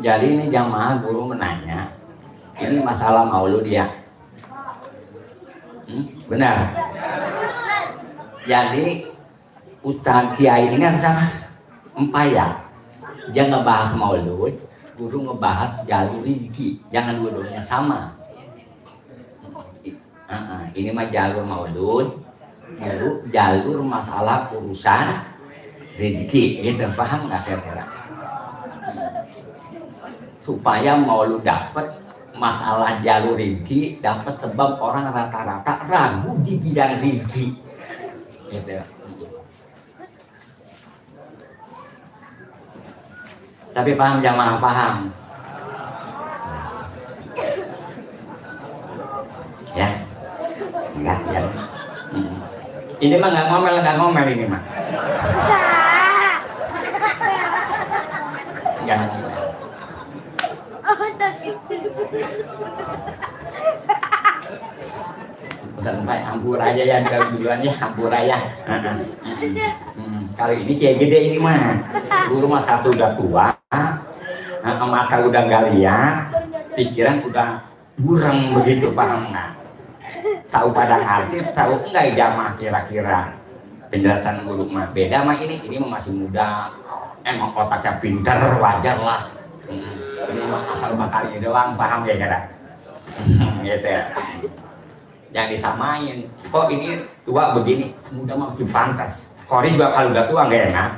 Jadi ini jamaah guru menanya, ini masalah maulud ya? Benar? Jadi Ustaz Kiai ini kan sama empaya. Jangan ngebahas maulud, guru ngebahas jalur rezeki. Jangan dua-duanya sama. Ini mah jalur maulud, jalur masalah urusan rezeki. Gitu, paham nggak kira-kira? Supaya maulud dapat masalah jalur rezeki dapat, sebab orang rata-rata ragu di bidang rezeki. Gitu. Tapi paham jamaah, paham? Ya? Enggak, ya. Ini mah nggak ngomel ini mah. Jangan. Sampai hampur aja ya, kalau duluan ya, hampur aja. Kali ini kayak gede ini mah. Guru mah satu udah tua, mata udah nggak lihat, pikiran udah burang begitu, paham nggak? Tahu pada arti, tahu enggak jamaah kira-kira penjelasan guru mah beda mah ini mah masih muda, emang otaknya pintar, wajar lah. Ini mah asal bakalnya doang, paham ya kira? Gitu ya. Yang disamain, kok ini tua begini, muda mah masih pantas. Kori juga kalau udah tua nggak enak.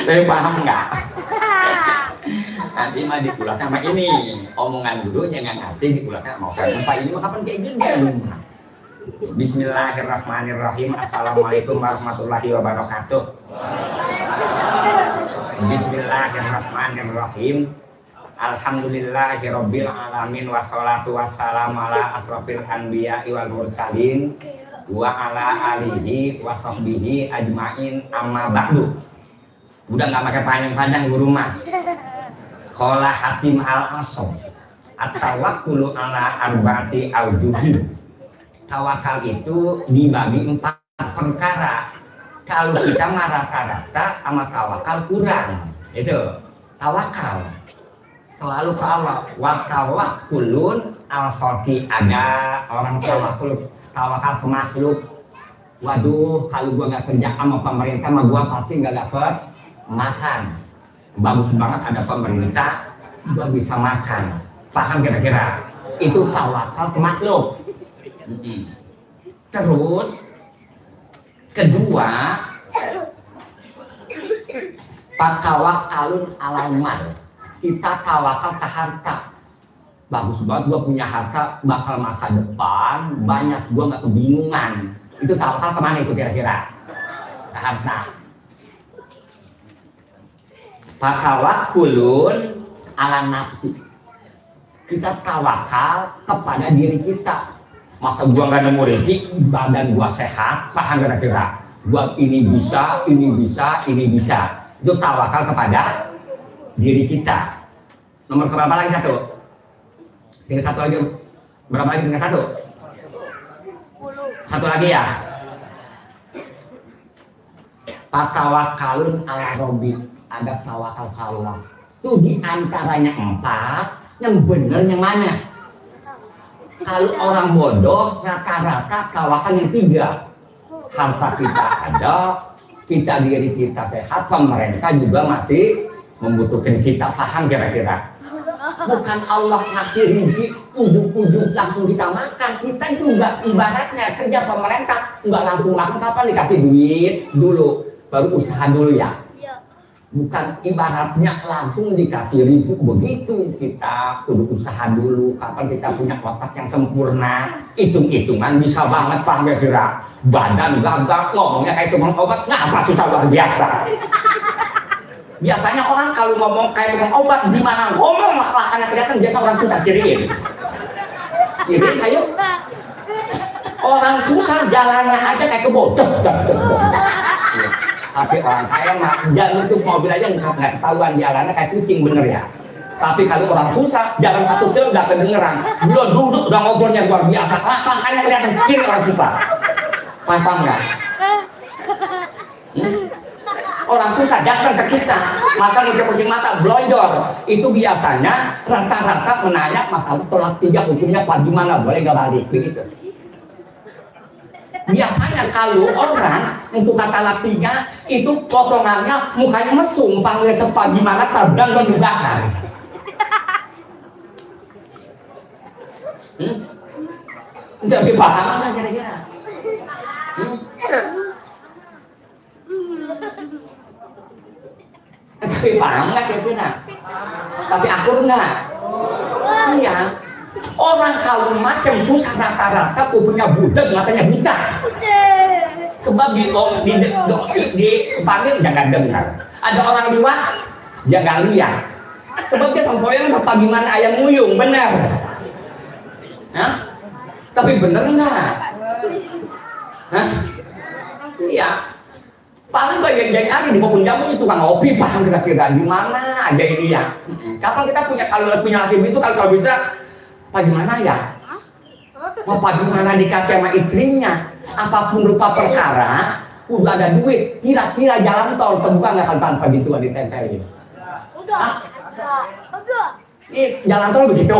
Tapi paham nggak? Nanti mah diulas sama ini, omongan gurunya nggak ngerti, diulas sama Pak ini mah kapan kayak gini? Bismillahirrahmanirrahim. Assalamualaikum warahmatullahi wabarakatuh. Bismillahirrahmanirrahim. Alhamdulillahirabbil alamin, wassalatu wassalamu ala asrofil anbiya'i wal mursalin wa ala alihi wa sahbihi ajmain, amma ba'du. Udah nggak pakai panjang-panjang guru mah. Qala Hakim al-Asam at-tawakkulu ala arba'ati aujuhin. Tawakal itu dibagi 4 perkara. Kalau kita mah rata-rata sama tawakal kurang. Itu tawakal selalu ke Allah. Wa tawakkulun al-khalqi, ada orang tawakal ke makhluk. Waduh, kalau gua nggak kerja sama pemerintah mah gua pasti nggak dapat makan. Bagus banget ada pemerintah, gua bisa makan. Paham kira-kira? Itu tawakal ke makhluk. Terus kedua, patawakkalun alal mal. Kita tawakal ke harta. Bagus banget gua punya harta, bakal masa depan banyak, gua nggak kebingungan. Itu tawakal kemana itu kira-kira? Ke harta. Patawakkulun ala nafsi. Kita tawakal kepada diri kita. Masa gua nggak nemu rezeki, badan gua sehat, paham kira-kira? Gua ini bisa. Itu tawakal kepada diri kita. Nomor berapa lagi satu? Tinggal satu lagi. Berapa lagi tinggal satu? 10. Satu lagi ya. Patawakkalun ala robbi. Ada tawakal ke Allah. Itu diantaranya 4. Yang benar yang mana? Kalau orang bodoh rata-rata tawakal yang 3. Harta kita ada, kita diri kita sehat, pemerintah juga masih membutuhkan kita, paham kira-kira? Bukan Allah ngasih rezeki ujuk-ujuk langsung kita makan. Kita juga ibaratnya kerja pemerintah nggak langsung makan, kapan dikasih duit dulu, baru usaha dulu ya. Bukan ibaratnya langsung dikasih rezeki begitu, kita kudu usaha dulu. Kapan kita punya otak yang sempurna, hitung-hitungan bisa banget, paham kira-kira? Badan gagah, ngomongnya kayak tukang obat, ngapa susah luar biasa. Biasanya orang kalau ngomong kayak tukang obat, gimana ngomong malah karena kelihatan biasa orang susah ciriin. Ciriin ayo. Orang susah jalannya aja kayak kebodoh. Tapi orang kaya mah jalan itu mobil aja nggak ketahuan jalannya kayak kucing, bener ya. Tapi kalau orang susah jalan 1 kilo udah kedengeran. Belum duduk udah ngobrolnya luar biasa. Lah makanya kelihatan kiri orang susah. Paham nggak? orang susah datang ke kita, maka ngecek kucing mata blonjor. Itu biasanya rata-rata menanya masalah tolak 3 hukumnya gimana, boleh nggak balik begitu. Biasanya kalau orang yang suka talak 3 itu potongannya mukanya mesum, panggil gimana tabang dan dibakar. Jadi paham nggak kira-kira? Tapi paham nggak kira-kira? Tapi akur nggak? Iya. Orang kalau macam susah rata-rata punya budak matanya buta. Sebab di panggil jangan dengar. Ada orang liwat jangan lihat. Sebab dia sempoyang gimana ayam muyung, benar. Hah? Tapi bener nggak? Hah? Iya. Paling bagian dari hari di maupun jamu itu tukang kopi, paham kira-kira di mana aja ini ya. Kapan kita kalau punya laki itu kalau bisa gimana ya? Mau gimana dikasih sama istrinya? Apapun rupa perkara, udah ada duit. Kira-kira jalan tol terbuka nggak kalau tanpa gituan ditempelin? Udah. Ini jalan tol begitu.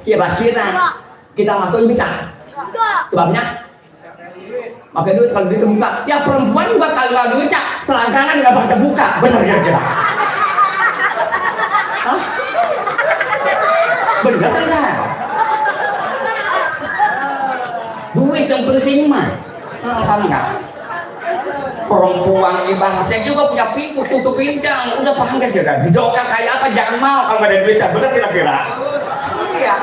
Kira-kira kita masuk bisa? Sebabnya? Pakai duit kalau duit terbuka. Ya perempuan juga kalau nggak duitnya selangkangan nggak bakal terbuka. Bener kira-kira? Hah? Bener enggak? Duit yang penting mah. Paham nggak? Perempuan ibaratnya juga punya pintu tutup pinjang. Udah paham kan kira? Dijauhkan kayak apa? Jangan mau kalau nggak ada duitnya. Bener kira-kira? Iya.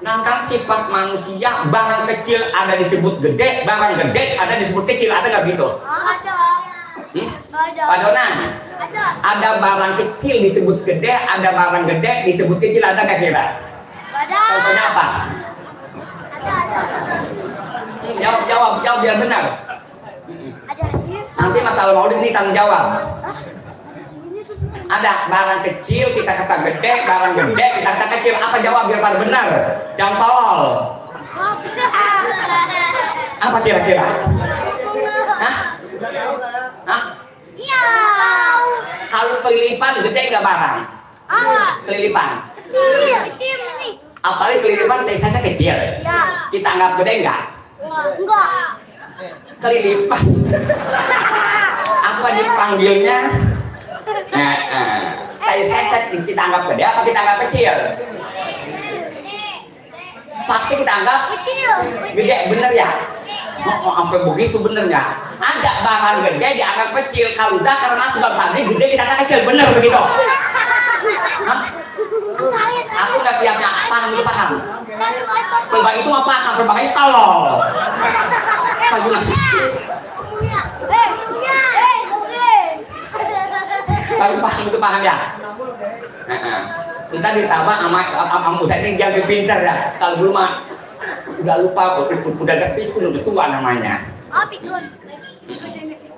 Nangkal sifat manusia, barang kecil ada disebut gede, barang gede ada disebut kecil, ada nggak gitu? Ada. Pak Dona? Ada barang kecil disebut gede, ada barang gede disebut kecil, ada nggak kira? Ada. Contohnya apa? Jawab biar benar. Ada. Nanti masalah maulid ini tanggung jawab. Ada barang kecil kita kata gede, barang gede kita kata kecil. Apa jawab biar pada benar? Jangan tolol. Apa kira-kira? Hah? Hah? Iya. Kalau kelilipan gede nggak barang? Kelilipan. Kecil nih. Apalagi kelilipan size kecil. Ya. Kita anggap gede nggak? Enggak. Kelilipan. Apa dipanggilnya? Kayak seset kita anggap gede apa kita anggap kecil? Pasti kita anggap gede, bener ya? Sampai begitu bener nggak? Ada barang gede dianggap kecil, kalau udah karena sudah tadi gede kita anggap kecil, bener begitu? Hah? Aku nggak pihaknya paham itu paham. Pelbang itu mah paham, pelbang itu tolol. Kalau paham itu paham ya. Kita ditambah sama Musa ini jangan pintar ya. Kalau belum mah udah lupa, udah pikun, udah tua namanya. Oh pikun.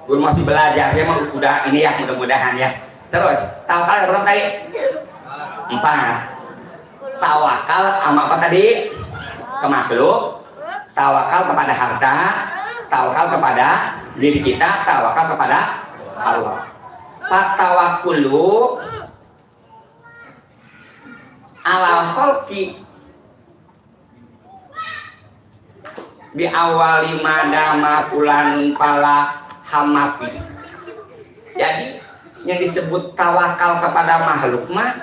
Guru masih belajar, dia mah udah ini ya mudah-mudahan ya. Terus tawakal berapa tadi? 4. Tawakal sama apa tadi? Ke makhluk. Tawakal kepada harta. Tawakal kepada diri kita. Tawakal kepada Allah. Fatawakulu ala kholki bi awali madama pulanun pala hamapi. Jadi yang disebut tawakal kepada makhluk mah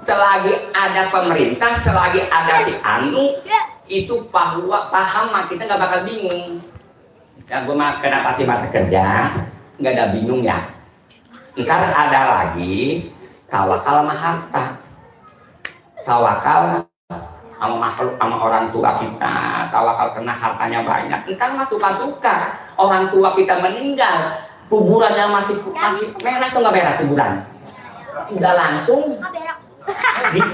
selagi ada pemerintah, selagi ada si anu itu paham mah kita nggak bakal bingung. Ya gue mah kenapa sih masa kerja nggak ada bingung ya. Ntar ada lagi tawakal sama harta, tawakal sama makhluk, sama orang tua kita, tawakal karena hartanya banyak. Ntar mah suka-suka orang tua kita meninggal, kuburannya masih merah atau nggak merah kuburan? Udah langsung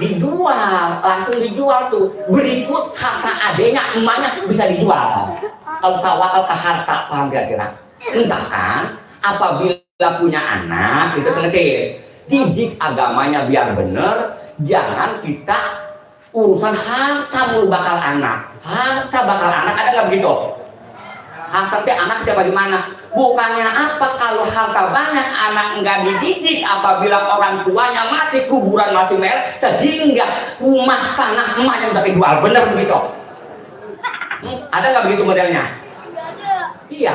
dijual, langsung dijual tuh. Berikut harta adenya, emaknya bisa dijual. Kalau tawakal ke harta, paham kira-kira? Entah kan? Apabila punya anak itu penting didik agamanya biar bener. Jangan kita urusan harta mulu bakal anak. Harta bakal anak, ada nggak begitu? Harta teh anak teh bagaimana? Bukannya apa kalau harta banyak anak nggak dididik, apabila orang tuanya mati kuburan masih merah sehingga rumah tanah emaknya udah kejual, bener begitu? Ada nggak begitu modelnya? Iya.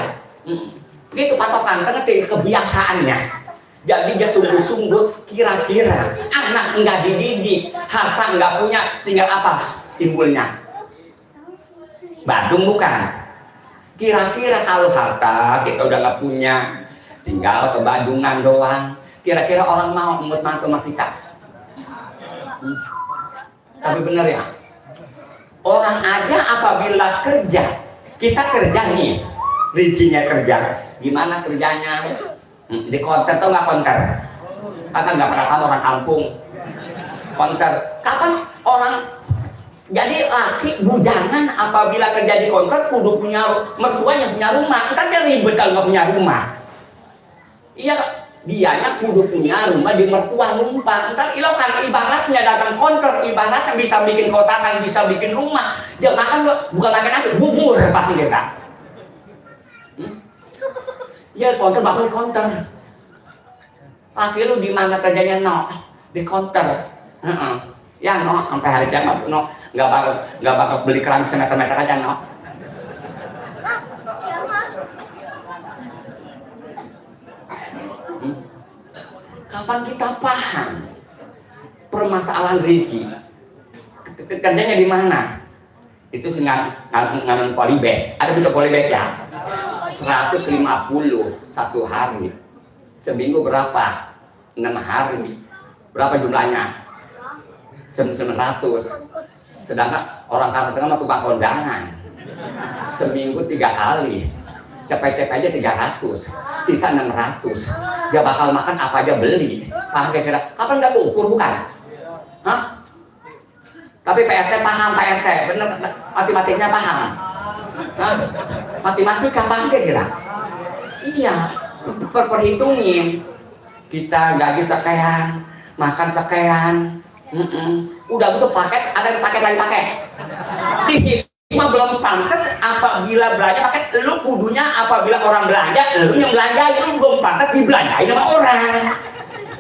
Itu patokan ngerti kebiasaannya. Jadi dia sungguh-sungguh kira-kira anak nggak dididik, harta nggak punya, tinggal apa timbulnya? Badung bukan? Kira-kira kalau harta kita udah nggak punya, tinggal kebadungan doang. Kira-kira orang mau umut mantu sama kita? Tapi bener ya, orang aja apabila kerja, kita kerja nih, rezekinya kerja. Gimana kerjanya? Di konter tuh nggak konter? Kakak nggak pernah tahu orang kampung. Konter. Kapan orang jadi laki bujangan apabila kerja di konter kudu punya mertuanya punya rumah. Ntar dia ribet kalau nggak punya rumah. Iya, dianya kudu punya rumah di mertua numpang. Ntar ilokan ibaratnya datang konter, ibaratnya bisa bikin kotakan, bisa bikin rumah. Dia makan bukan makan nasi, bubur pasti kita. Ya konter bakal konter. Laki lu di mana kerjanya? No, di konter. Ya no, sampai hari kiamat no, nggak bakal beli keramik semeter-meter aja no. Kapan kita paham permasalahan rezeki? Kerjanya di mana? Itu sih nganon polybag. Ada bentuk polybag ya? 150 satu hari. Seminggu berapa? 6 hari. Berapa jumlahnya? 900. Sedangkan orang Kalimantan mah tukang kondangan. Seminggu 3 kali. Cepet-cepet aja 300. Sisa 600. Dia bakal makan apa aja beli. Paham kira-kira? Kapan nggak ukur bukan? Hah? Tapi PRT paham, PRT bener, matematiknya paham. Hah? Matematika paham kira-kira? Iya, perhitungin. Kita gaji sekian, makan sekian. Udah gitu paket, ada paket lain paket. Di sini mah belum pantas apabila belanja paket. Lu kudunya apabila orang belanja, lu yang belanja, lu belum pantas dibelanjain sama orang.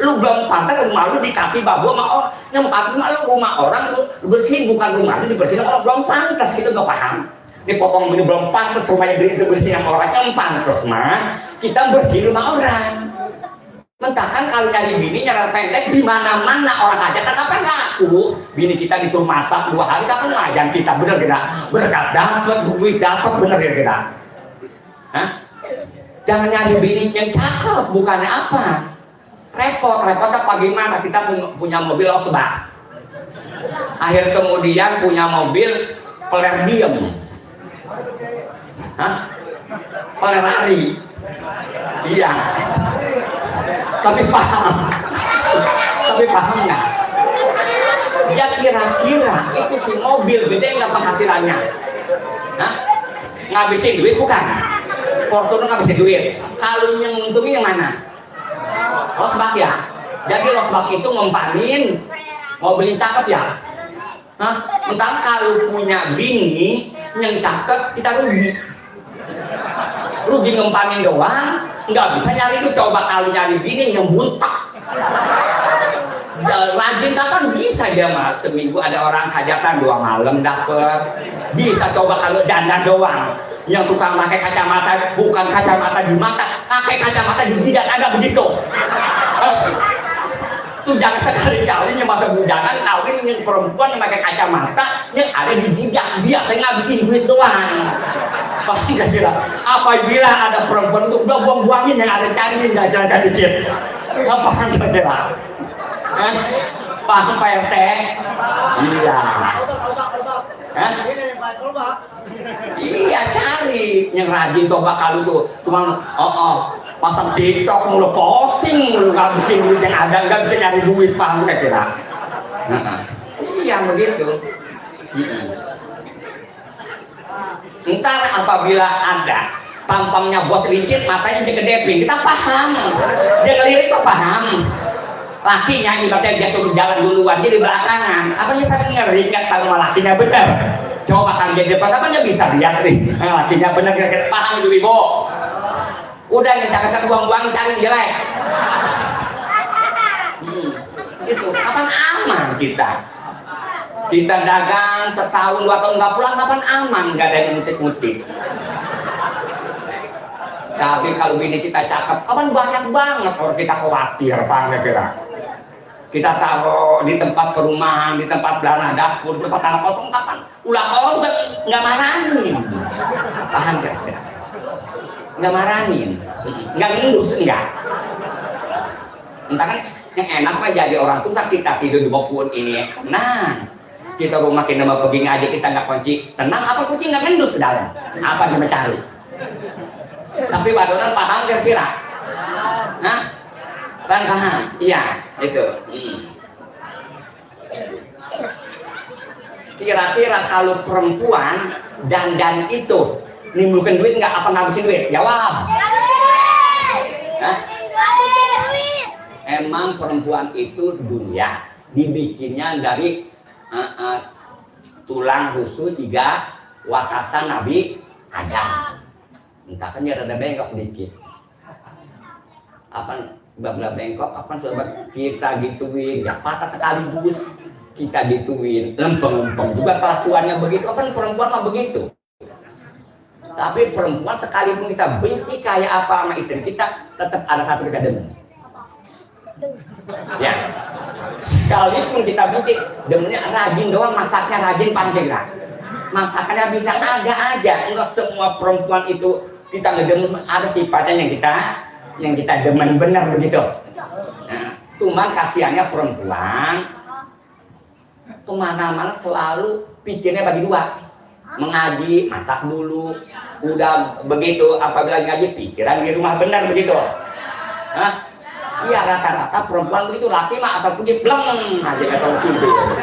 Lu belum pantas rumah lu dikasih babu sama orang. Yang pantas mah lu rumah orang lu bersihin, bukan rumah lu dibersihin orang. Belum pantas, kita nggak paham. Ini potong ini belum pantas rumahnya itu bersihin sama orang. Yang pantas mah kita bersihin rumah orang. Mentahkan kalau nyari bini nyari pendek di mana-mana orang aja kapan laku. Bini kita disuruh masak 2 hari kapan ngajan kita, bener kita berkat dapat duit dapat, bener ya kita. Hah? Jangan nyari bini yang cakep, bukannya apa? Repotnya bagaimana kita punya mobil osbak. Akhir kemudian punya mobil peler diem. Hah? Peler lari. Iya. Tapi paham nggak? Ya kira-kira itu si mobil gede nggak penghasilannya? Hah? Ngabisin duit bukan? Fortuner ngabisin duit. Kalau yang untungnya yang mana? Losbak ya? Jadi losbak itu ngempanin mobil yang cakep ya? Hah? Entah kalau punya bini yang cakep kita rugi ngempanin doang. Nggak bisa nyari itu, coba kalau nyari bini yang buntak. Rajin kapan bisa dia mah seminggu ada orang hajatan 2 malam dapet. Bisa coba kalau dandan doang. Yang tukang pakai kacamata, bukan kacamata di mata, pakai kacamata di jidat, ada begitu. Tuh jangan sekali-kali yang masa bujangan kawin yang perempuan yang pakai kacamata yang ada di jidat, biasanya ngabisin duit doang. Pasti gak kira apabila ada perempuan itu udah buang-buangin yang ada cariin jalan-jalan dikit. Apa gak kira? Paham Pak RT? Iya. Iya cari yang rajin coba kalau tuh cuma pasang TikTok mulu posting mulu ngabisin duit yang ada, nggak bisa nyari duit, paham gak kira? Iya begitu. Ntar apabila ada tampangnya bos licin, matanya jadi kedepin, kita paham. Dia ngelirik kok paham. lakinya ibaratnya dia turun jalan duluan jadi belakangan apanya sampai ngeri nggak tahu lakinya benar coba kan jadi depan apanya bisa lihat nih lakinya benar kira-kira paham itu ibu udah nih jangan buang-buang cari jelek itu kapan aman kita dagang setahun 2 tahun nggak pulang kapan aman nggak ada yang ngutik-ngutik tapi kalau bini kita cakep kapan banyak banget orang kita khawatir kira kita taruh di tempat perumahan di tempat belana dapur di tempat tanah kosong kapan ulah kosong nggak marahin paham kira nggak marahin nggak ngendus enggak entah kan yang enak mah jadi orang susah kita tidur di bawah pohon ini nah kita rumah kita mau pergi ngaji kita nggak kunci tenang apa kunci nggak ngendus ke dalam apa yang cari tapi wadonan paham kira-kira nah paham iya itu kira-kira kalau perempuan dandan itu nimbulkan duit nggak apa ngabisin duit jawab nah? Emang perempuan itu dunia dibikinnya dari tulang rusuk 3 wakasan Nabi Adam entah kan ya rada bengkok dikit apa babla bengkok apa sudah kita gituin ya patah sekaligus kita gituin lempeng-lempeng juga kelakuannya begitu kan perempuan mah begitu tapi perempuan sekalipun kita benci kayak apa sama istri kita tetap ada satu kita demen ya sekalipun kita benci demennya rajin doang masaknya rajin panjang masakannya bisa ada aja enggak semua perempuan itu kita ngedemen ada sifatnya yang kita demen benar begitu nah, cuman kasihannya perempuan kemana-mana selalu pikirnya bagi 2 mengaji masak dulu udah begitu apabila ngaji pikiran di rumah benar begitu hah? Iya rata-rata perempuan begitu laki mah atau pergi bleng aja atau tidur.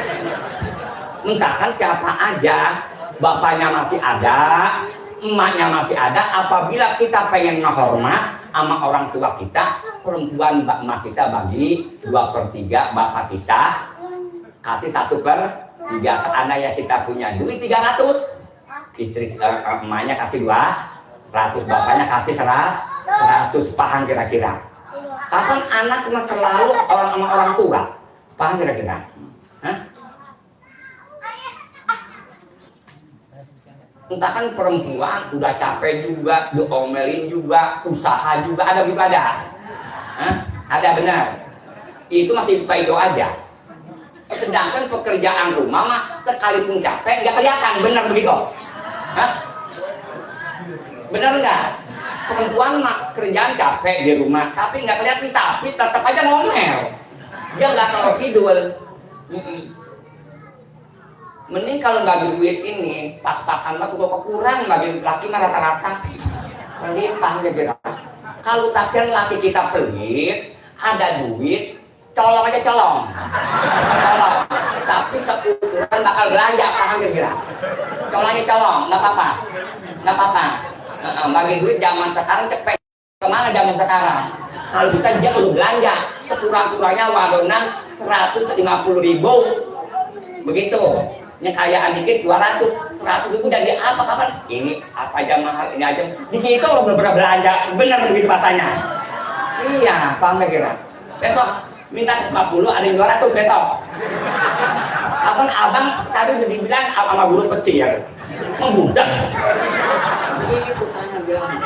Entahkan siapa aja, bapaknya masih ada, emaknya masih ada. Apabila kita pengen ngehormat sama orang tua kita, perempuan emak kita bagi 2/3 bapak kita kasih 1/3. Seandainya kita punya duit 300, istri emaknya kasih 200, bapaknya kasih 100. Paham kira-kira? Kapan anak mah selalu orang sama orang tua? Paham kira-kira? Hah? Entah kan perempuan udah capek juga, diomelin juga, usaha juga, ada juga ada. Hah? Ada benar. Itu masih paido aja. Sedangkan pekerjaan rumah mah sekalipun capek nggak kelihatan, benar begitu? Hah? Benar nggak? Perempuan mah kerjaan capek di rumah, tapi nggak kelihatan, tapi tetap aja ngomel. Dia nggak tahu tidur. Mending kalau bagi duit ini pas-pasan mah juga kurang bagi laki mah rata-rata. Pelitah kira. Kalau taksiran laki kita pelit, ada duit, colong aja colong. Tapi seukuran bakal belanja, paham kira. Colongnya colong, nggak apa-apa, nggak apa-apa. Bagi duit zaman sekarang cepet kemana zaman sekarang kalau bisa dia perlu belanja sekurang-kurangnya wadonan 150.000 begitu kekayaan dikit 200 100.000 jadi apa kapan ini apa aja mahal ini aja di situ lo bener-bener belanja bener begitu bahasanya iya paham kira besok minta 50 ada yang 200 besok kapan abang tadi udah dibilang sama guru kecil ya membudak itu tanya bilang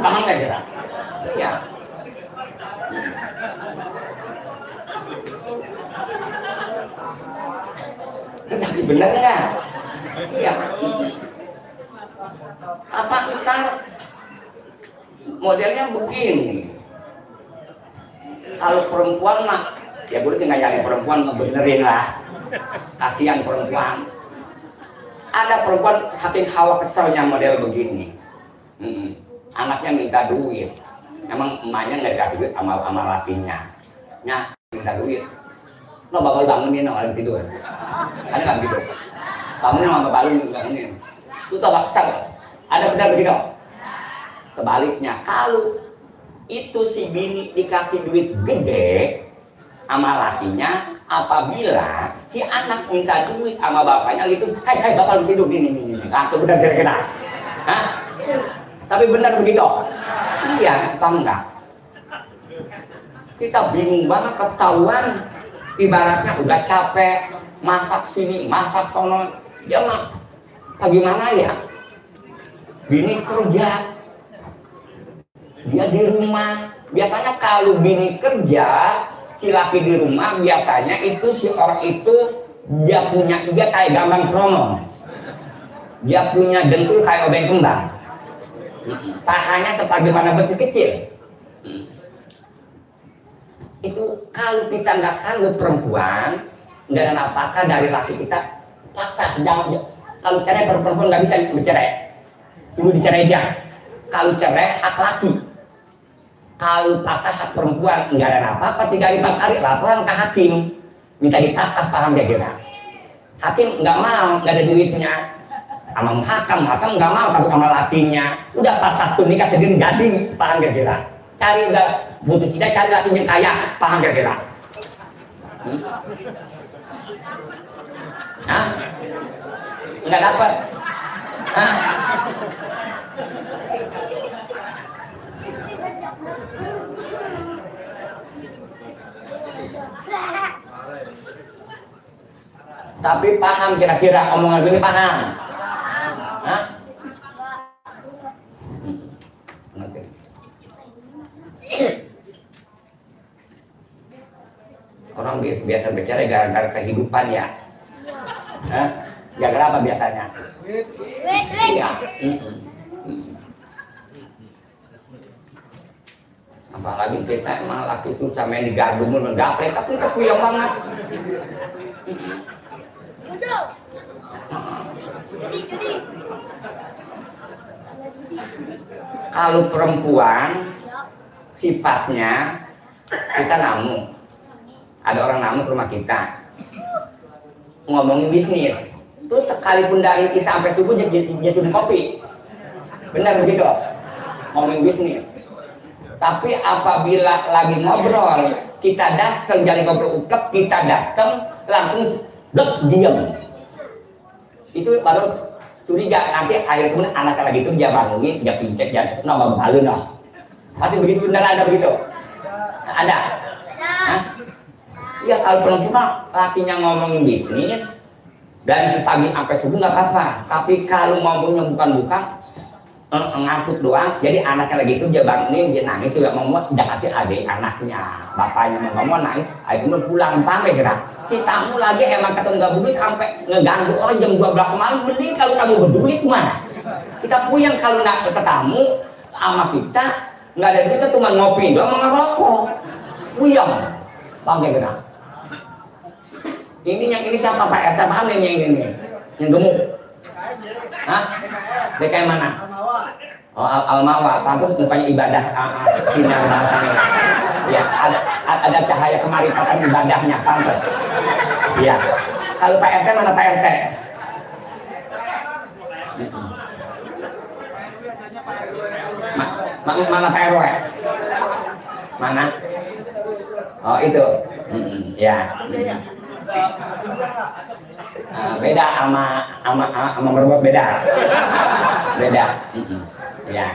paham gak kira iya tapi bener nggak iya apa kita modelnya begini kalau perempuan mah ya gue sih ngajarin perempuan ngebenerin lah kasihan perempuan ada perempuan saking hawa keselnya model begini anaknya minta duit emang emaknya nggak dikasih duit sama lakinya nya minta duit lo bakal bangunin orang tidur ada nggak gitu bangunin sama balun bangunin itu tau kesel ada benar begitu sebaliknya kalau itu si bini dikasih duit gede sama lakinya apabila si anak minta duit sama bapaknya gitu, hai bapak lu tidur ini langsung benar kira-kira. Hah? Tapi benar begitu? Iya, tahu enggak? Kita bingung banget ketahuan, ibaratnya udah capek masak sini, masak sono, dia mah bagaimana ya? Bini kerja, dia di rumah. Biasanya kalau bini kerja, si laki di rumah, biasanya itu si orang itu dia punya iga kayak gambang kromong, dia punya dengkul kayak obeng kembang, pahanya sebagaimana betis kecil. Itu kalau kita nggak sanggup perempuan, nggak ada apakah dari laki kita pasah. Jangan, kalau cerai perempuan nggak bisa bercerai, dulu dicerai dia. Kalau cerai hak laki, kalau pasah hak perempuan, nggak ada apa-apa. 3 hari 4 hari laporan ke hakim, minta dipasah, paham ya kira? Hakim nggak mau, nggak ada duitnya. Sama hakam nggak mau, takut sama lakinya. Udah pasah tuh nikah sendiri jadi, paham ya kira? Cari udah butuh tidak, cari laki yang kaya, paham ya kira? Hah? Nggak dapat? Hah? Tapi paham kira-kira omongan ini paham? Hah? Ngerti. Orang biasa bicara gara-gara kehidupan ya. Hah? Gara-gara apa biasanya? Iya. Apalagi kita emang laki susah main di gandum mengaplek, tapi kita puyeng banget. Kalau perempuan sifatnya kita namu, ada orang namu ke rumah kita ngomongin bisnis, terus sekalipun dari isya sampai subuh dia sudah kopi, benar begitu, ngomongin bisnis. Tapi apabila lagi ngobrol, kita datang jadi ngobrol uklek, kita datang langsung diam. Itu baru curiga, nanti akhir kemudian anaknya lagi itu dia bangunin, dia pincet, dia nama balun lah. Pasti begitu, benar ada begitu? Ada? Hah? Ya kalau perempuan lakinya ngomongin bisnis dari pagi sampai subuh nggak apa-apa. Tapi kalau ngomongnya bukan ngangkut doang, jadi anaknya lagi itu dia bangunin, dia nangis juga mau udah kasih adik anaknya, bapaknya mau nangis, akhirnya pulang pamit kira. Si tamu lagi emang ketemu nggak beduit sampai ngeganggu orang jam 12 malam, mending kalau kamu berduit mah. Kita puyeng kalau nak ketemu sama kita nggak ada duit, kita cuma ngopi doang, ngerokok, puyeng, pamit kira. Ini siapa Pak RT paham yang ini yang gemuk? Hah? DKM mana? Oh, Al-Mawa, pantas mukanya ibadah sinar bahasanya. Ya, ada cahaya kemarifatan ibadahnya, pantas. Iya. Kalau Pak RT mana Pak RT? Mana Pak RW? Mana? Oh, itu. Ya. Beda sama merebut beda. Ya.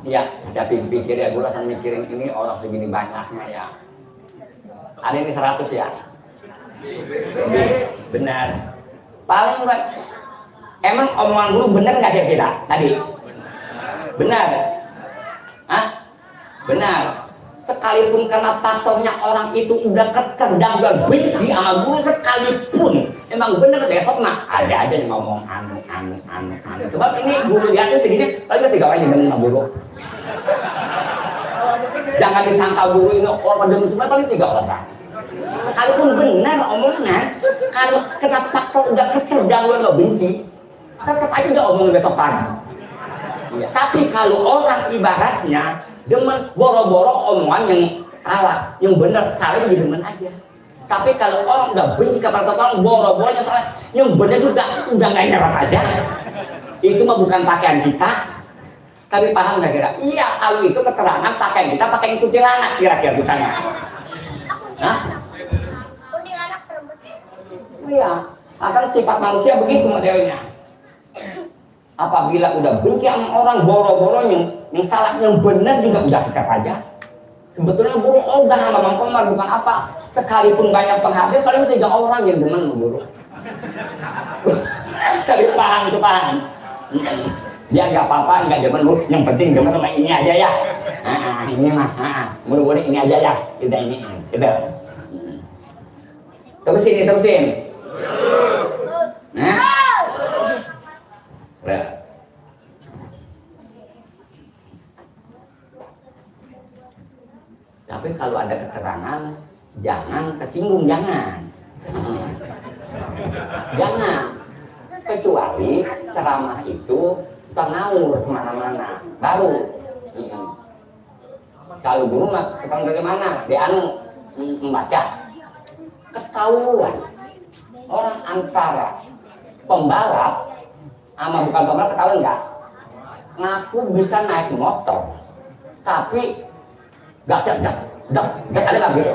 Iya, saya pikir ya, gue langsung mikirin ini orang segini banyaknya ya. Ada ini 100 ya. Benar. Paling enggak. Emang omongan guru benar nggak kira-kira tadi? Benar. Hah? Benar. Sekalipun karena faktornya orang itu udah keterdagang benci sama guru sekalipun, emang bener besok mah ada aja yang ngomong anu. Sebab ini guru lihatin segini, paling 3 orang yang demen sama guru. Jangan disangka guru ini orang demen semua, paling 3 orang. Sekalipun benar omongannya, kalau kena faktor udah keterdagang lo benci, tetap aja udah omongin besok pagi. Ya, tapi kalau orang ibaratnya demen boro-boro omongan yang salah, yang benar salah itu demen aja. Tapi kalau orang udah benci kepada satu orang, boro-boro yang salah, yang benar juga udah nggak nyerap aja. Itu mah bukan pakaian kita, Tapi paham nggak kira? Iya, kalau itu keterangan pakaian kita pakai ikut celana kira-kira bukannya. Hah? Iya, akan sifat manusia begitu modelnya. Apabila udah benci sama orang boro-boro yang salah yang benar juga udah kita aja. Sebetulnya guru ogah sama Bang Komar bukan apa. Sekalipun banyak penghadir paling 3 orang yang demen guru. Tapi paham itu paham. Dia nggak apa-apa, nggak demen lu. Yang penting demen sama ini aja ya. Ini mah, mudah-mudahan ini aja ya. Udah ini, gitu. Terusin. Nah. Tapi kalau ada keterangan, jangan kesinggung, jangan. Kecuali ceramah itu ngawur kemana-mana, baru. Kalau guru mah ketemu dari mana? Dia membaca. Ketahuan orang antara pembalap sama bukan pembalap ketahuan nggak? Ngaku bisa naik motor, tapi gas ada nggak gitu?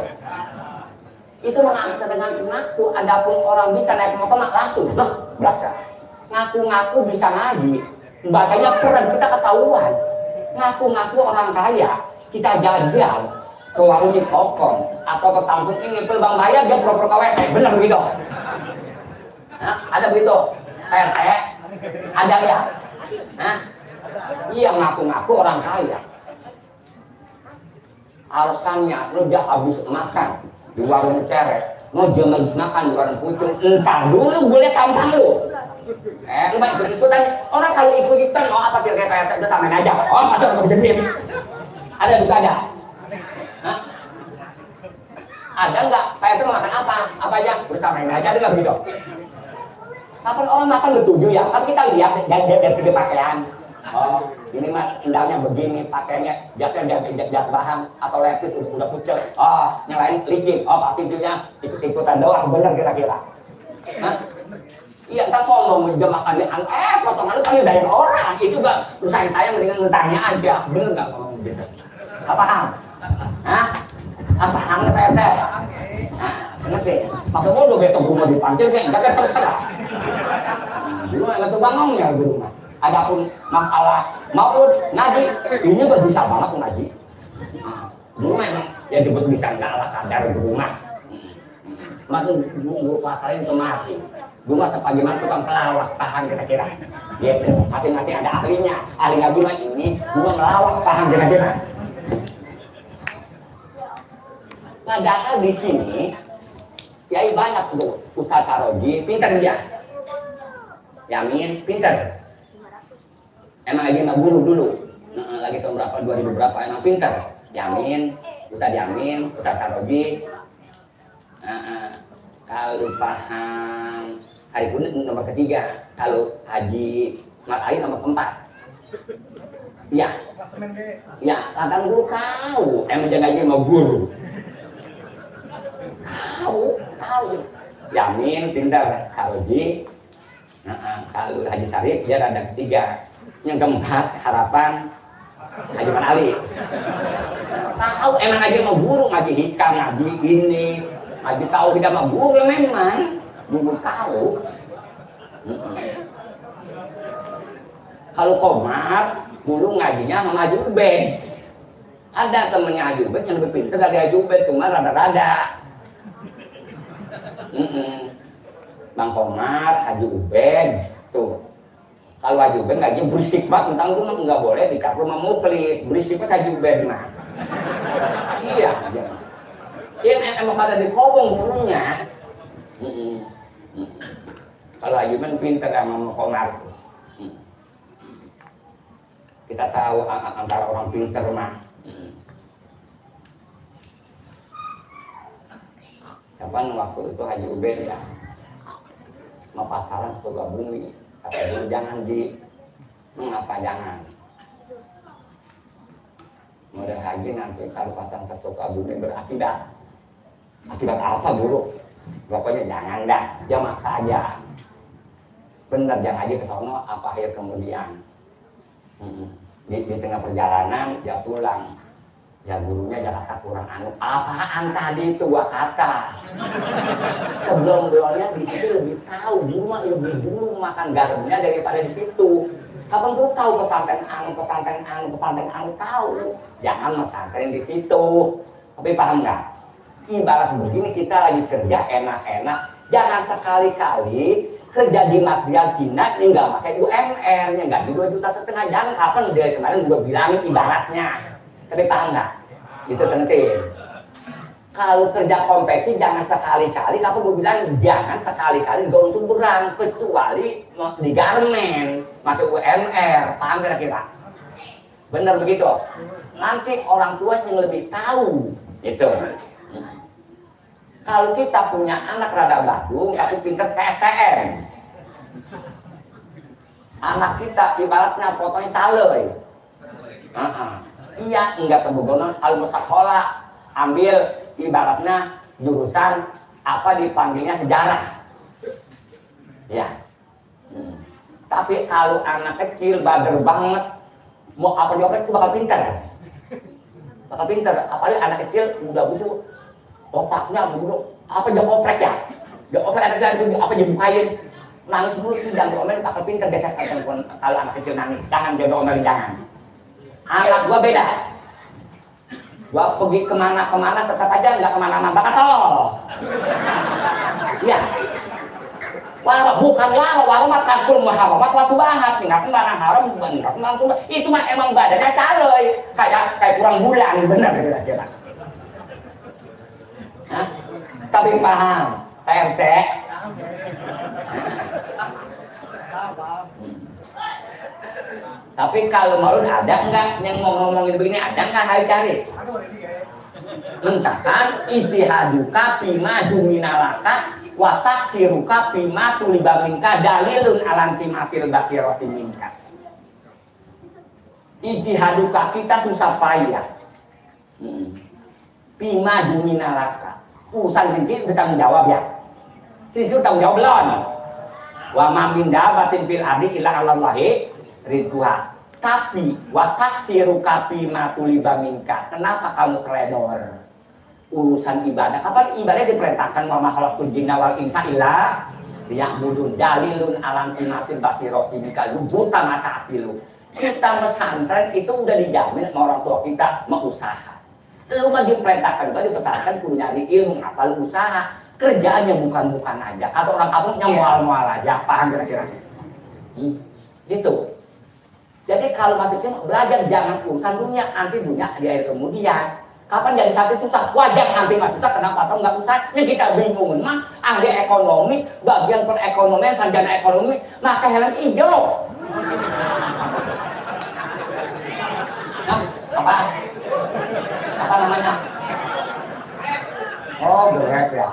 Itu mengaku dengan ngaku. Adapun orang bisa naik motor langsung berasa. Ngaku-ngaku bisa ngaji, bacanya keren, kita ketahuan. Ngaku-ngaku orang kaya, kita jajal ke warung kokong atau ke kampung ini Bang Bayar dia pura-pura ke WC, bener begitu? Nah, ada begitu? RT ada ya? Nah, iya ngaku-ngaku orang kaya. Alasannya lu dia habis makan di warung cerek, mau jaman makan di warung pucung, entar dulu boleh tampang lu. Lu baik ikut-ikutan, orang kalau ikut-ikutan mau apa kira-kira udah samain aja. Oh, pacar mau jadi. Ada juga ada. Hah? Ada nggak? Kayak itu makan apa? Apa aja? Bersamain aja, ada nggak begitu? Kapan orang makan bertujuh ya? Kan kita lihat dari segi pakaian. Oh, ini mah sendalnya begini, pakainya jasnya jas bahan atau lepis udah pucet. Oh, yang lain licin. Oh, pasti dia ikut-ikutan doang, bener kira-kira. Hah? Iya, kita sombong juga makannya potongan lu kan dari orang. Itu juga urusan saya mendingan bertanya aja. Bener nggak ngomong gitu? Apa paham? Hah? Apa paham nggak Pak RT? Nah, ngerti? Maksud bodoh besok gue mau dipanggil kayak enggak terserah. Dulu nggak tuh ngomongnya di rumah. Adapun masalah maupun ngaji, ini udah bisa banget ngaji. Dulu memang ya disebut bisa nggak ala kadar di rumah. Maksud gue pasarin ke mati. Gue masa bagaimana tukang pelawak paham kira-kira. Gitu, masing-masing ada ahlinya. Ahli ngaji mah ini, gue melawak paham kira-kira. Padahal di sini, kiai banyak tuh. Ustaz Saroji, pinter dia. Yamin, pinter. Emang lagi sama guru dulu. Lagi tahun berapa, 2000 berapa, emang pinter. Yamin, Ustaz Yamin, Ustaz Saroji. Kalau paham Hari Kuning nomor ketiga, kalau Haji Mat Ayu nomor 4. Iya. Ya, kadang guru tahu, emang jangan aja mau guru. Tahu. Yamin pintar, Haji. Kalau Haji Sarif dia ada ketiga. Yang keempat Harapan Haji Mat Ali. Tahu emang aja mau guru ngaji hikam, ngaji ini. Ngaji tahu tidak mau guru ya memang. Guru tahu. Kalau Komar dulu ngajinya sama Haji Ubed. Ada temennya Haji Ubed yang lebih pintar dari Haji Ubed, cuma rada-rada. Bang Komar, Haji Ubed, tuh. Kalau Haji Ubed ngaji berisik banget, tentang rumah nggak boleh dicap rumah muflis, berisik banget Haji Ubed mah. Iya. Iya, emang pada dikobong gurunya. Kalau Haji Ubed pintar sama Komar. Kita tahu antara orang pintar mah. Kapan waktu itu Haji Ubed ya mau pasaran Sukabumi, kata dulu jangan mengapa jangan model haji nanti kalau pasang ke Sukabumi berakibat apa guru? Pokoknya jangan dah, dia maksa aja. Bener jangan aja ke sono apa akhir kemudian. Di tengah perjalanan dia pulang, ya gurunya Jakarta kurang anu. Apaan tadi itu gua kata? Sebelum beliaunya di situ lebih tahu, guru lebih dulu makan garamnya daripada di situ. Kapan tuh tahu pesantren anu tahu. Jangan pesantren di situ. Tapi paham nggak? Ibarat begini kita lagi kerja enak-enak, jangan sekali-kali kerja di material Cina yang nggak pakai UMR-nya, nggak di 2,5 juta. Jangan kapan dari kemarin gue bilangin ibaratnya. Tapi paham nggak? Itu penting. Kalau kerja konveksi jangan sekali-kali, kapan gue bilang jangan sekali-kali gaun sumberan, kecuali di garmen pakai UMR. Paham kira-kira? Bener begitu? Nanti orang tua yang lebih tahu itu. Kalau kita punya anak rada badung, tapi pinter PSTN, anak kita ibaratnya fotonya caloi. Iya, enggak terbogonan. Kalau mau sekolah, ambil ibaratnya jurusan apa dipanggilnya sejarah. Ya. Tapi kalau anak kecil bader banget, mau apa dioprek itu bakal pinter. Bakal pinter. Apalagi anak kecil udah butuh otaknya begitu, apa dia oprek ya? Dia oprek anak kecil apa dia bukain? Nangis dulu sih jangan diomelin, bakal pinter biasa kalau anak kecil nangis. Jangan dia diomelin, jangan. Anak gua beda. Gua pergi kemana-kemana tetap aja nggak kemana-mana, bakal tolol. Iya. Bukan waro mah takul muharramat wa subahat. Nggak kemana haram, nggak kemana subah. Itu mah emang badannya caloy, kayak kurang bulan, bener kira-kira. Hah? Tapi paham, PRT. Tapi kalau malu ada enggak yang ngomongin begini, ada enggak? Hai cari. Entahkan itihaduka pima duminalaka wa taksiruka pima tulibaminka dalilun alantim asil basirati minka. Itihaduka kita susah payah. Pima duminalaka. Urusan sedikit bertanggung jawab ya. Itu tanggung jawab belum. Wa ma min dabatin fil ardi illa 'alallahi rizquha. Tapi wa taksiru kapima tuliba minka. Kenapa kamu teledor? Urusan ibadah. Kapan ibadah diperintahkan wa ma khalaqtul jinna wal insa illa liya'budun. Dalilun alam timasil basirati minka. Lu buta mata hati lu. Kita pesantren itu udah dijamin sama orang tua kita mau usaha. Lu mah diperintahkan juga dipesankan kudu nyari ilmu, apa lu usaha. Kerjaannya bukan aja. Kata orang kampungnya mual-mual aja. Paham kira-kira? Gitu. Jadi kalau masuknya belajar jangan urusan dunia, nanti dunia di akhir kemudian. Kapan jadi santri susah? Wajar santri mas susah, kenapa? Atau nggak usah? Yang kita bingung mah ahli ekonomi, bagian perekonomian, sarjana ekonomi, maka helm hijau. Nah, apa? Apa namanya? Oh, berat ya.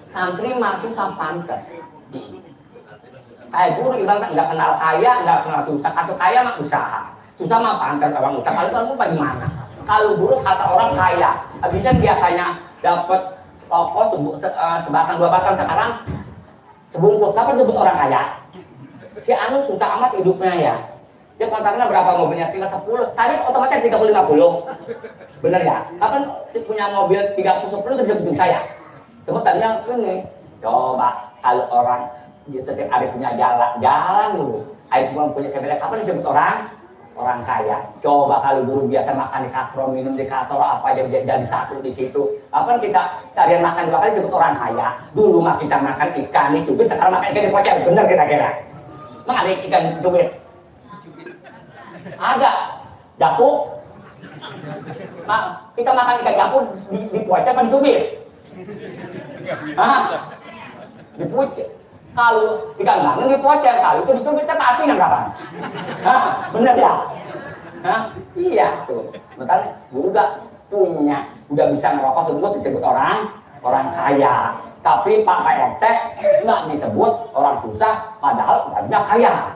Santri masuk sama pantas. Kayak guru ibaratnya nggak kenal kaya, nggak kenal susah. Kata kaya mah usaha, susah mah pantas orang usaha. Kalau kamu bagaimana? Kalau guru kata orang kaya, habisnya biasanya dapat toko sebatang dua batang, sekarang sebungkus. Kapan sebut orang kaya? Si anu susah amat hidupnya ya. Dia kontaknya berapa mobilnya? Tinggal 10. Tadi otomatis 30-50. Bener ya? Kapan punya mobil 30-10 kan sebut saya? Sebutannya ini. Coba kalau orang setiap hari punya jalan dulu. Ayo semua punya sepeda. Kapan disebut orang kaya? Coba kalau dulu biasa makan di kasro, minum di kasro, apa aja jadi satu di situ. Kapan kita seharian makan 2 kali disebut orang kaya? Dulu mah kita makan ikan di cubit, sekarang makan ikan di pocer. Bener kira-kira? Emang ada ikan di cubit? Ada. Japuk. Nah, kita makan ikan japuk di pocer apa di cubit? Hah? Di pocer. Kalau ikan bangun di pocer, kalau itu di cubit kita kasih yang kapan? Hah? Bener ya? Hah? Iya tuh. Makanya guru udah bisa ngerokok sebut disebut orang kaya. Tapi Pak PRT nggak disebut orang susah, padahal nggak kaya.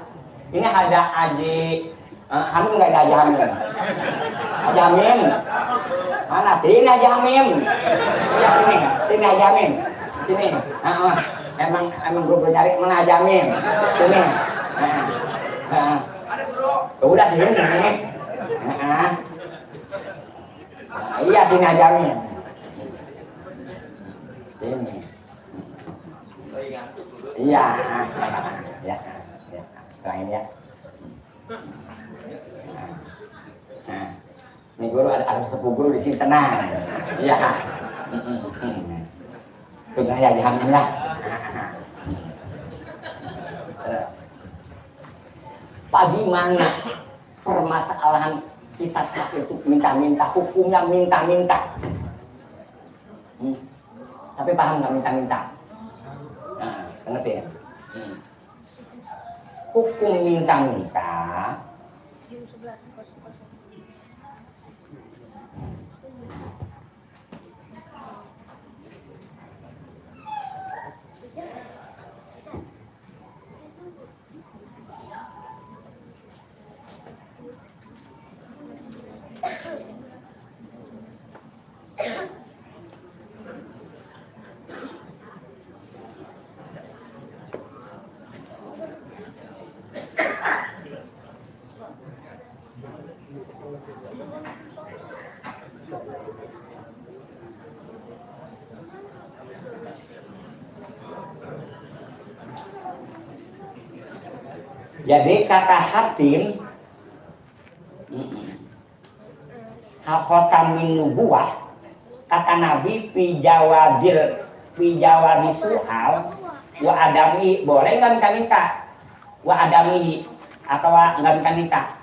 Ini ada Haji Hamim, nggak ada Haji Hamim? Haji Hamim, Mana sini aja Hamim. Ya sini aja Hamim. Sini. Emang guru nyari mana aja Hamim. Sini. Ada guru. Udah sini. Iya sini aja Hamim. Sini. Iya. Ya. Lain ya. Ini guru ada sepupu guru di sini tenang. Iya. Tunggu ya dihamil ya. Bagaimana permasalahan kita saat itu minta-minta, hukumnya minta-minta. Tapi paham nggak minta-minta? Ngerti ya? Hukum minta-minta jadi kata hatim hakotam min nubuwah, kata Nabi pijawadi su'al wa adami, boleh nggak minta-minta wa adamihi atau nggak minta-minta.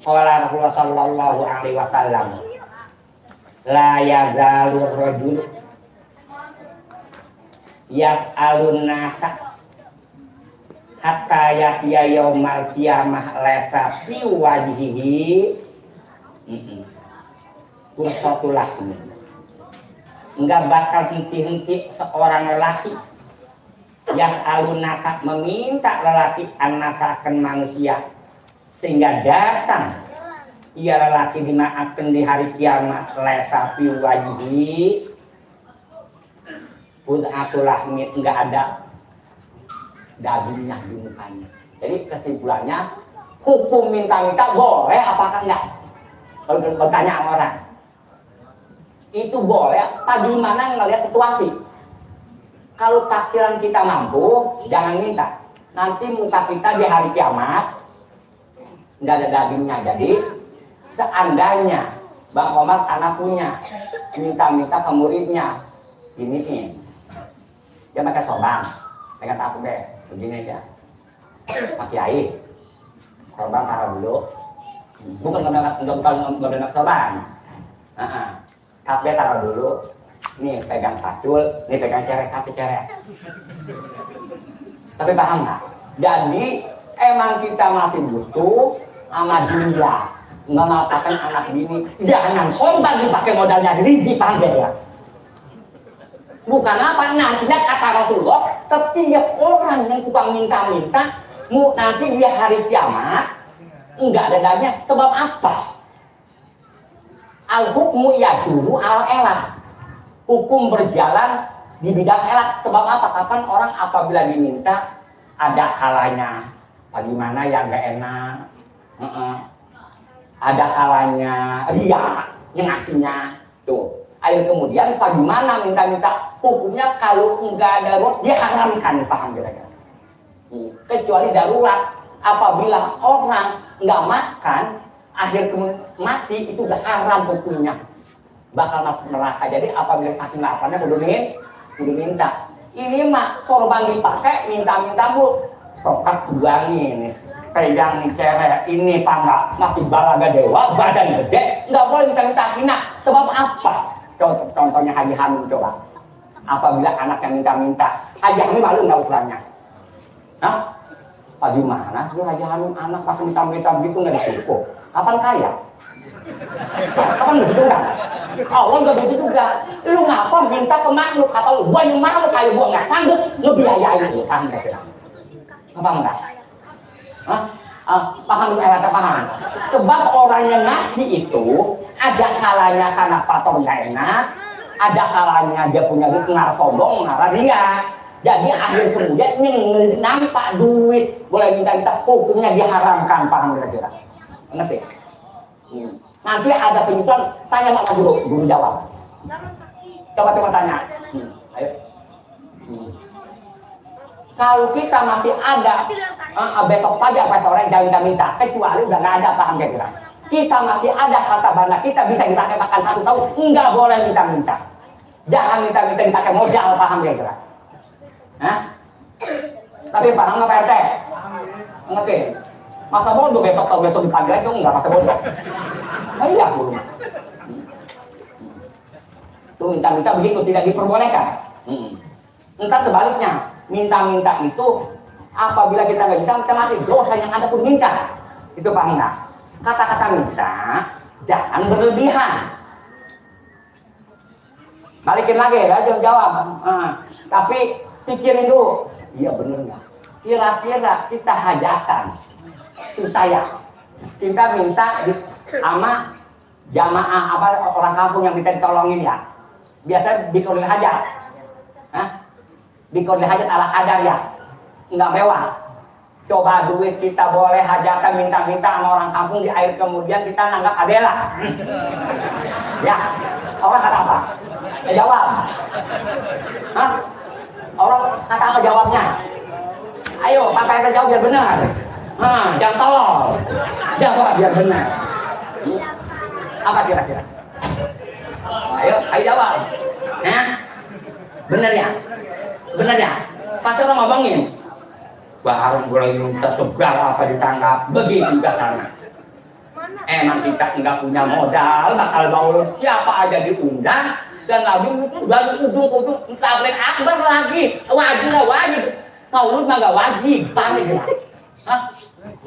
Qala Rasulullah sallallahu alaihi wasallam la yazalur rajul yas'alun nasa hatta yatiya yaumal qiyamah laysa fi wajhihi kursatulah ini. Enggak bakal henti-henti seorang lelaki yas'alun nasa, meminta lelaki an-nasa akan manusia, sehingga datang ia lelaki dimaafkan di hari kiamat laysa fi wajhihi pud'atulah, enggak ada dagingnya di mukanya. Jadi kesimpulannya hukum minta-minta boleh apakah enggak? Kalau tanya orang itu boleh, bagaimana ngelihat situasi. Kalau tafsiran kita mampu, jangan minta. Nanti muka kita di hari kiamat enggak ada dagingnya. Jadi seandainya Bang Omar anak punya minta-minta ke muridnya, giniin dia pakai sorban, pakai tasbih begini aja, Pak Kiai sorban taruh dulu, bukan nggak sorban, tasbih taruh dulu, nih pegang pacul, nih pegang cerek, kasih cerek. Tapi paham nggak? Jadi emang kita masih butuh sama dunia, mengatakan anak bini jangan sorban dipakai modalnya diriji, paham ya? Bukan apa, nantinya kata Rasulullah setiap orang yang tukang minta-minta nanti dia hari kiamat enggak ada dagingnya. Sebab apa? Al-hukmu yaduru al-elah, hukum berjalan di bidang elak. Sebab apa? Kapan orang apabila diminta ada kalanya bagaimana yang enggak enak, ada kalanya ria yang ngasihnya tuh. Ayo kemudian bagaimana minta-minta hukumnya kalau enggak darurat dia haramkan, paham kira-kira? Kecuali darurat, apabila orang enggak makan akhir mati itu udah haram hukumnya, bakal masuk neraka. Jadi apabila saking laparnya kudu minta. Ini mah sorban dipakai minta-minta bu, tokat buangin, pegang nih cewek ini pangga masih balaga dewa badan gede, nggak boleh minta-minta hina. Sebab apa? Contohnya Haji Hamim coba. Apabila anak yang minta-minta, Haji Hamim malu nggak ukurannya? Hah? Bagaimana sih Haji Hamim anak pas minta-minta begitu nggak disuruh? Kapan kaya? Kapan begitu kan? Allah nggak begitu juga. Lu ngapa minta ke makhluk? Kata lu, gua yang makhluk kayak gua nggak sanggup ngebiayain lu kan? Apa enggak? Hah? Paham ya, paham. Sebab orang yang ngasih itu ada kalanya karena faktor nggak enak, ada kalanya dia punya duit ngar sombong, ngar dia. Jadi akhir kemudian nampak duit boleh minta hukumnya diharamkan, paham kira-kira? Ngerti? Nanti ada penyusulan, tanya sama guru jawab. Coba tanya. Ayo. Kalau kita masih ada besok pagi apa sore jangan minta, kecuali udah nggak ada, paham kira-kira? Kita masih ada harta benda kita bisa dipakai makan 1 tahun, nggak boleh minta. Jangan minta dipakai modal, paham kira-kira? Hah? Tapi paham nggak Pak RT? Ngerti? Masa bodoh besok dipanggil aja nggak masa bodoh? Iya guru. Tuh minta begitu tidak diperbolehkan. Entah sebaliknya, minta itu apabila kita nggak bisa, kita masih dosa yang ada pun minta. Itu paham nggak? Kata-kata minta jangan berlebihan. Balikin lagi ya, jangan jawab. Tapi pikirin dulu, iya bener nggak? Kira-kira kita hajatan, susah ya. Kita minta sama jamaah orang kampung yang minta ditolongin ya. Biasa dikoril hajat, dikoril hajat ala kadar ya, nggak mewah. Coba duit kita boleh hajatan minta-minta sama orang kampung di air kemudian kita nanggap adela. Ya, orang kata apa? Jawab. Orang kata apa jawabnya? Ayo, pakai kata jawab biar benar. Jangan tolol. Jawab biar benar. Apa kira-kira? Ayo jawab. Benar ya? Pasti orang ngomongin. Baru mulai minta segala apa ditangkap. Begitu kasarnya. Emang kita nggak punya modal, bakal maulud siapa aja diundang. Dan lagi itu baru ujung-ujung tablet akbar lagi. Wajib. Maulud mah nggak wajib, paham ya?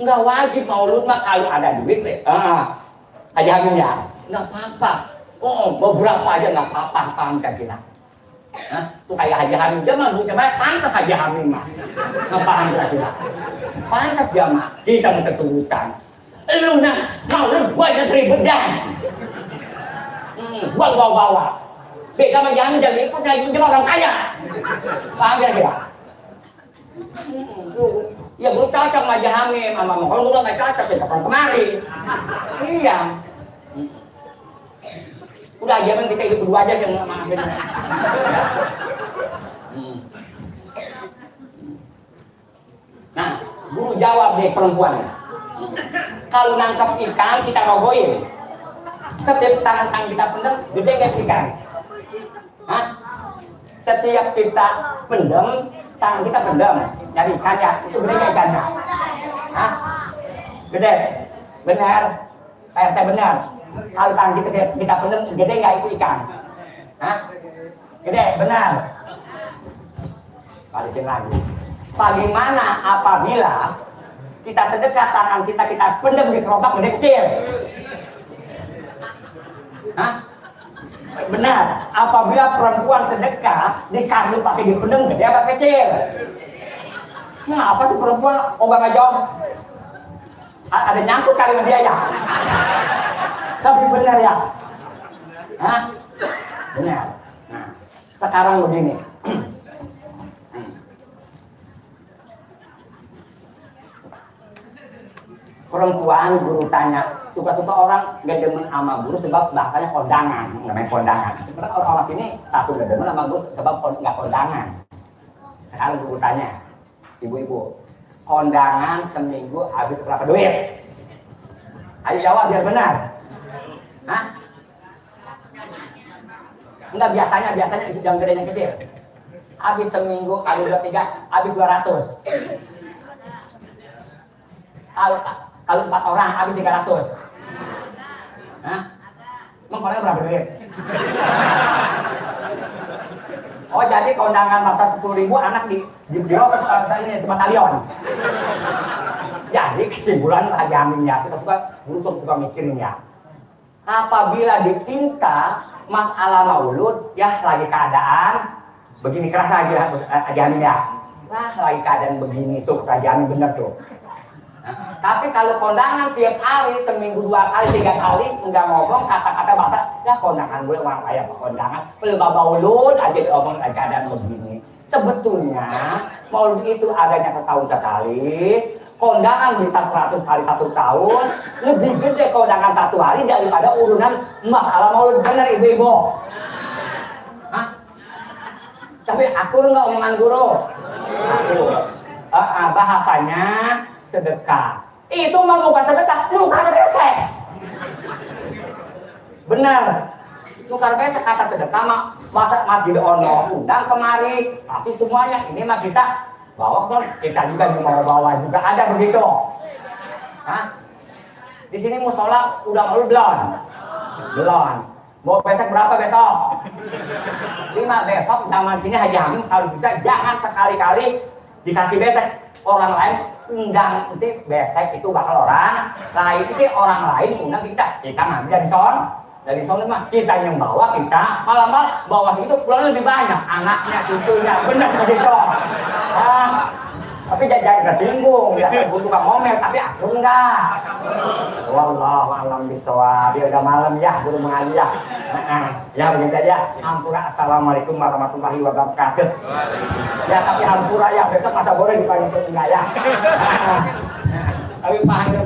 Nggak wajib maulud mah kalau ada duit deh. Aja Hamim ya, nggak apa-apa. Beberapa aja nggak apa-apa, paham kan kita? Tuh kayak Haji Hamim, dia mah duitnya banyak, pantas Haji Hamim mah. Nggak paham kita? Pantas dia mah, kita mau keturutan. Lu nah, maulud gua yang ribet dah. Gua bawa. Beda sama jangan jadi ikutnya, itu orang kaya. Paham kira-kira? Ya gue cocok sama Haji Hamim, sama kalau gue nggak cocok ya kapan kemari. Iya. Udah aja kan kita hidup berdua aja sih sama Hamim. Nah, guru jawab deh perempuannya. Kalau nangkap ikan kita rogoin. Setiap tangan kita pendem, gede nggak ikan? Setiap kita pendem, tangan kita pendem, nyari ikan ya, itu gede nggak ikannya? Gede, benar, PRT benar. Kalau tangan kita pendem, gede nggak itu ikan? Gede, benar. Balikin lagi. Bagaimana apabila kita sedekah tangan kita pendem di gerobak gede kecil? Benar, apabila perempuan sedekah dikandung pakai dipendem gede apa kecil? Apa sih perempuan obang jawab? Ada nyangkut kali sama dia ya? Tapi benar ya? Benar. Nah, sekarang begini. Perempuan guru tanya, suka-suka orang gak demen sama guru sebab bahasanya kondangan, namanya kondangan. Sebenarnya orang sini satu gak demen sama guru sebab nggak kondangan. Sekarang guru tanya, ibu-ibu, kondangan seminggu habis berapa duit? Ayo jawab biar benar. Enggak, biasanya yang gede yang kecil. Habis seminggu kali 2-3 habis 200. Kalau 4 orang habis 300. Emang kondangan berapa duit? Oh, jadi kondangan masa 10.000 anak di biro ini sebatalion. Jadi kesimpulan Haji Hamim ya, kita suka mikirin ya. Apabila dipinta masalah maulud, ya lagi keadaan begini kerasa aja Haji Hamim ya. Lagi keadaan begini tuh Haji Hamim bener tuh. Tapi kalau kondangan tiap hari, seminggu 2 kali, 3 kali, nggak ngomong kata-kata bahasa, ya kondangan gue orang kaya kondangan, belum bawa ulun aja diomong keadaan begini. Sebetulnya maulid itu adanya setahun sekali, kondangan bisa 100 kali 1 tahun, lebih gede kondangan 1 hari daripada urunan masalah maulid, bener ibu-ibu. Hah? Tapi aku nggak omongan guru. Aku bahasanya sedekah. Itu mah bukan sedekah, nukar besek. Benar. Nukar besek kata sedekah mah masa masjid ono undang kemari, tapi semuanya ini mah kita bawa kan, kita juga mau bawa juga ada begitu. Hah? Di sini musola udah mau belum? Belum. Mau besok berapa besok? 5 besok. Zaman sini Haji Hamim kalau bisa jangan sekali-kali dikasih besek orang lain undang, nanti besek itu bakal orang lain, itu orang lain undang kita ngambil dari son mah kita yang bawa, kita malah bawa itu pulang lebih banyak anaknya cucunya, benar begitu. Tapi jangan tersinggung, ya butuh tukang ngomel, tapi aku enggak. Wallahu a'lam bishawab. Ya udah malam ya, guru mengaji ya. Ya begitu aja. Ampura, assalamualaikum warahmatullahi wabarakatuh. Ya tapi ampura ya, besok masa boleh dipanggil enggak ya. Tapi paham ya.